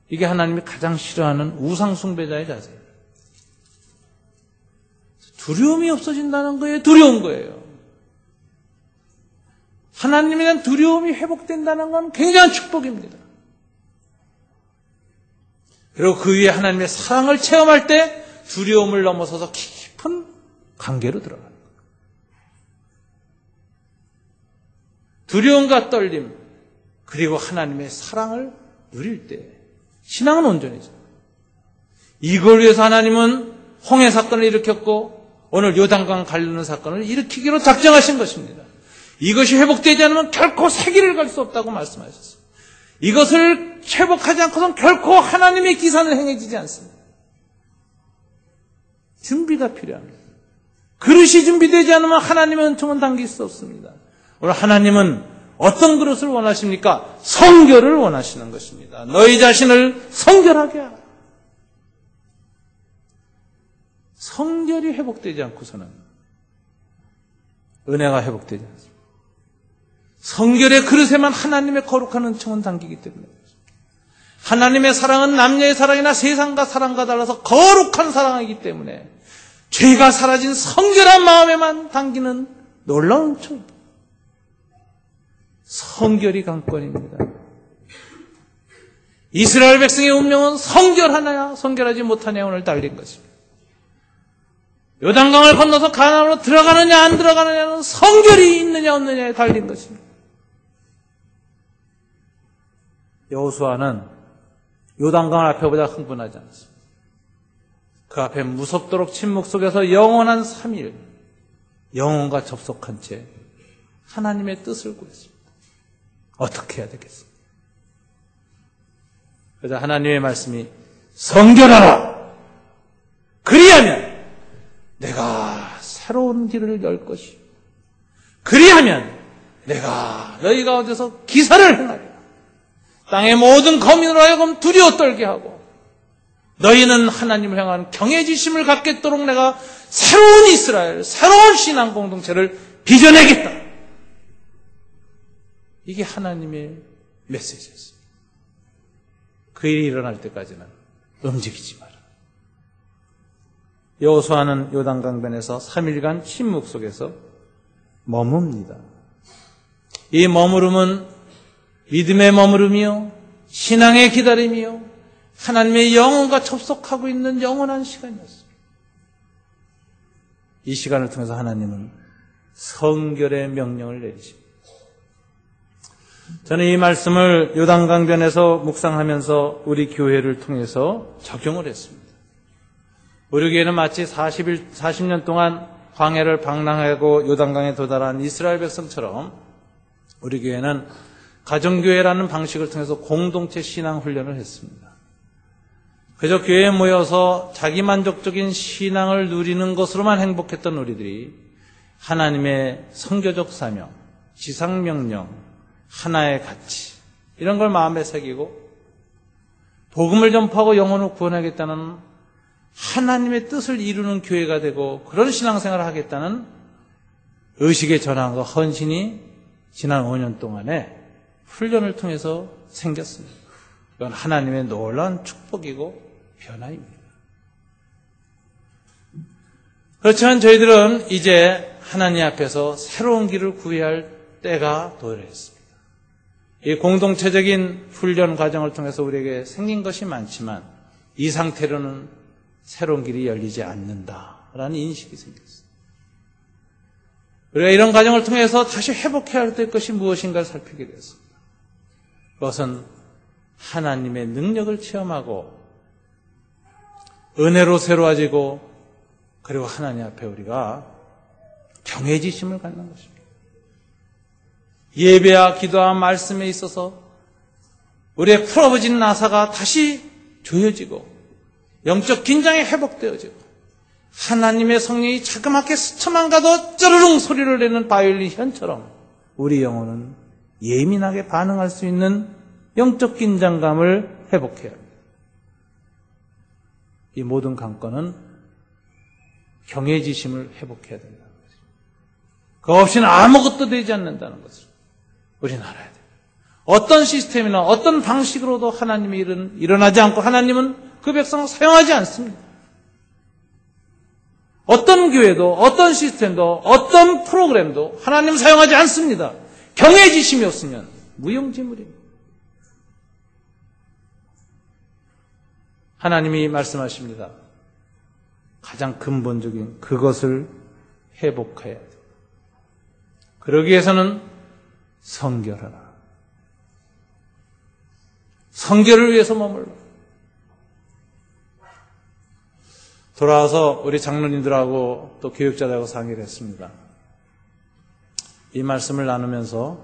A: 이게 하나님이 가장 싫어하는 우상 숭배자의 자세예요. 두려움이 없어진다는 거예요. 두려운 거예요. 하나님에 대한 두려움이 회복된다는 건 굉장한 축복입니다. 그리고 그 위에 하나님의 사랑을 체험할 때 두려움을 넘어서서 깊은 관계로 들어가는 거예요. 두려움과 떨림, 그리고 하나님의 사랑을 누릴 때 신앙은 온전해져요. 이걸 위해서 하나님은 홍해 사건을 일으켰고 오늘 요단강 가르는 사건을 일으키기로 작정하신 것입니다. 이것이 회복되지 않으면 결코 세기를 갈 수 없다고 말씀하셨습니다. 이것을 회복하지 않고서는 결코 하나님의 기산을 행해지지 않습니다. 준비가 필요합니다. 그릇이 준비되지 않으면 하나님의 은총은 당길 수 없습니다. 오늘 하나님은 어떤 그릇을 원하십니까? 성결을 원하시는 것입니다. 너희 자신을 성결하게 하라. 성결이 회복되지 않고서는 은혜가 회복되지 않습니다. 성결의 그릇에만 하나님의 거룩한 은총은 담기기 때문에 하나님의 사랑은 남녀의 사랑이나 세상과 사랑과 달라서 거룩한 사랑이기 때문에 죄가 사라진 성결한 마음에만 담기는 놀라운 은총입니다. 성결이 관건입니다. 이스라엘 백성의 운명은 성결하느냐 성결하지 못하냐 오늘 달린 것입니다. 요단강을 건너서 가나안으로 들어가느냐 안 들어가느냐는 성결이 있느냐 없느냐에 달린 것입니다. 여호수아는 요단강 앞에 보자 흥분하지 않았습니다. 그 앞에 무섭도록 침묵 속에서 영원한 3일 영혼과 접속한 채 하나님의 뜻을 구했습니다. 어떻게 해야 되겠습니까? 그래서 하나님의 말씀이 성결하라. 그리하면 내가 새로운 길을 열 것이요. 그리하면 내가 너희 가운데서 기사를 행하리라. 땅의 모든 거민으로 하여금 두려워 떨게 하고 너희는 하나님을 향한 경외지심을 갖겠도록 내가 새로운 이스라엘, 새로운 신앙 공동체를 빚어내겠다. 이게 하나님의 메시지였습니다. 그 일이 일어날 때까지는 움직이지 마라. 여호수아는 요단강변에서 3일간 침묵 속에서 머뭅니다. 이 머무름은 믿음의 머무름이요, 신앙의 기다림이요, 하나님의 영혼과 접속하고 있는 영원한 시간이었습니다. 이 시간을 통해서 하나님은 성결의 명령을 내리십니다. 저는 이 말씀을 요단강변에서 묵상하면서 우리 교회를 통해서 적용을 했습니다. 우리 교회는 마치 40년 동안 광야를 방랑하고 요단강에 도달한 이스라엘 백성처럼 우리 교회는 가정교회라는 방식을 통해서 공동체 신앙 훈련을 했습니다. 그저 교회에 모여서 자기만족적인 신앙을 누리는 것으로만 행복했던 우리들이 하나님의 선교적 사명, 지상명령, 하나의 가치 이런 걸 마음에 새기고 복음을 전파하고 영혼을 구원하겠다는 하나님의 뜻을 이루는 교회가 되고 그런 신앙생활을 하겠다는 의식의 전환과 헌신이 지난 5년 동안에 훈련을 통해서 생겼습니다. 이건 하나님의 놀라운 축복이고 변화입니다. 그렇지만 저희들은 이제 하나님 앞에서 새로운 길을 구해야 할 때가 도래했습니다. 이 공동체적인 훈련 과정을 통해서 우리에게 생긴 것이 많지만 이 상태로는 새로운 길이 열리지 않는다라는 인식이 생겼습니다. 우리가 이런 과정을 통해서 다시 회복해야 될 것이 무엇인가를 살피게 되었습니다. 그것은 하나님의 능력을 체험하고 은혜로 새로워지고 그리고 하나님 앞에 우리가 경외지심을 갖는 것입니다. 예배와 기도와 말씀에 있어서 우리의 풀어버진 나사가 다시 조여지고 영적 긴장이 회복되어지고 하나님의 성령이 자그맣게 스쳐만 가도 쩌르릉 소리를 내는 바이올린 현처럼 우리 영혼은 예민하게 반응할 수 있는 영적 긴장감을 회복해야 합니다. 이 모든 관건은 경외지심을 회복해야 된다는 거죠. 그거 없이는 아무것도 되지 않는다는 것을 우리는 알아야 돼요. 어떤 시스템이나 어떤 방식으로도 하나님의 일은 일어나지 않고 하나님은 그 백성을 사용하지 않습니다. 어떤 교회도 어떤 시스템도 어떤 프로그램도 하나님 사용하지 않습니다. 경외지심이 없으면 무용지물입니다. 하나님이 말씀하십니다. 가장 근본적인 그것을 회복해야 돼요. 그러기 위해서는 성결하라. 성결을 위해서 머물러. 돌아와서 우리 장로님들하고 또 교육자들하고 상의를 했습니다. 이 말씀을 나누면서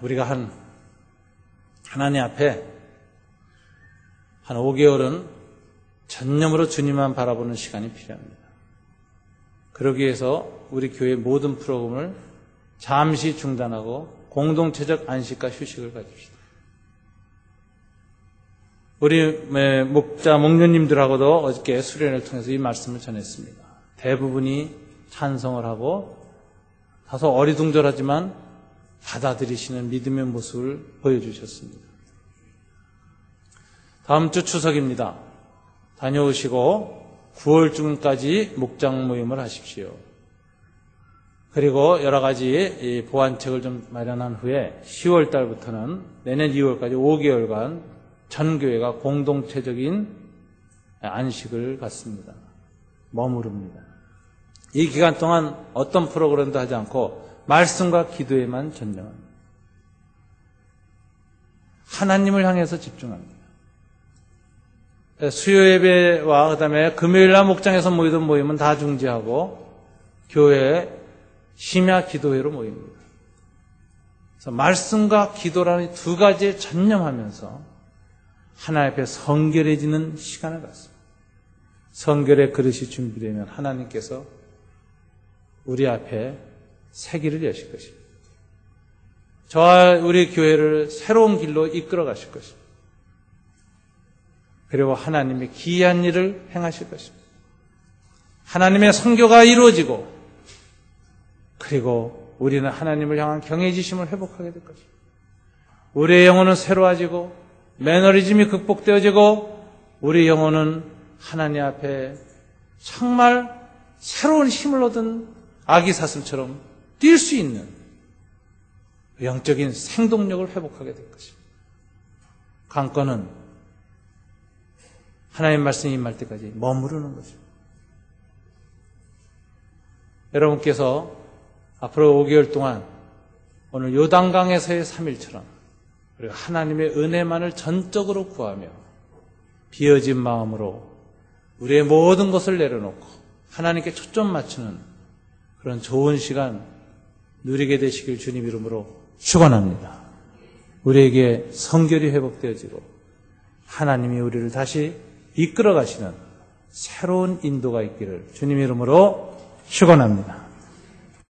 A: 우리가 하나님 앞에 한 5개월은 전념으로 주님만 바라보는 시간이 필요합니다. 그러기 위해서 우리 교회 모든 프로그램을 잠시 중단하고 공동체적 안식과 휴식을 가집시다. 우리 목녀님들하고도 어저께 수련을 통해서 이 말씀을 전했습니다. 대부분이 찬성을 하고 다소 어리둥절하지만 받아들이시는 믿음의 모습을 보여주셨습니다. 다음 주 추석입니다. 다녀오시고 9월 중까지 목장 모임을 하십시오. 그리고 여러 가지 보완책을 좀 마련한 후에 10월 달부터는 내년 2월까지 5개월간 전 교회가 공동체적인 안식을 갖습니다. 머무릅니다. 이 기간 동안 어떤 프로그램도 하지 않고 말씀과 기도에만 전념합니다. 하나님을 향해서 집중합니다. 수요 예배와 그다음에 금요일날 목장에서 모이던 모임은 다 중지하고 교회 심야 기도회로 모입니다. 그래서 말씀과 기도라는 두 가지에 전념하면서 하나님 앞에 성결해지는 시간을 갖습니다. 성결의 그릇이 준비되면 하나님께서 우리 앞에 새 길을 여실 것입니다. 저와 우리 교회를 새로운 길로 이끌어 가실 것입니다. 그리고 하나님의 기이한 일을 행하실 것입니다. 하나님의 선교가 이루어지고 그리고 우리는 하나님을 향한 경외지심을 회복하게 될 것입니다. 우리의 영혼은 새로워지고 매너리즘이 극복되어지고 우리 영혼은 하나님 앞에 정말 새로운 힘을 얻은 아기 사슴처럼 뛸 수 있는 영적인 생동력을 회복하게 될 것입니다. 관건은 하나님 말씀이 임할 때까지 머무르는 것입니다. 여러분께서 앞으로 5개월 동안 오늘 요단강에서의 3일처럼 우리가 하나님의 은혜만을 전적으로 구하며 비어진 마음으로 우리의 모든 것을 내려놓고 하나님께 초점 맞추는 그런 좋은 시간 누리게 되시길 주님 이름으로 축원합니다. 우리에게 성결이 회복되어지고 하나님이 우리를 다시 이끌어 가시는 새로운 인도가 있기를 주님 이름으로 축원합니다.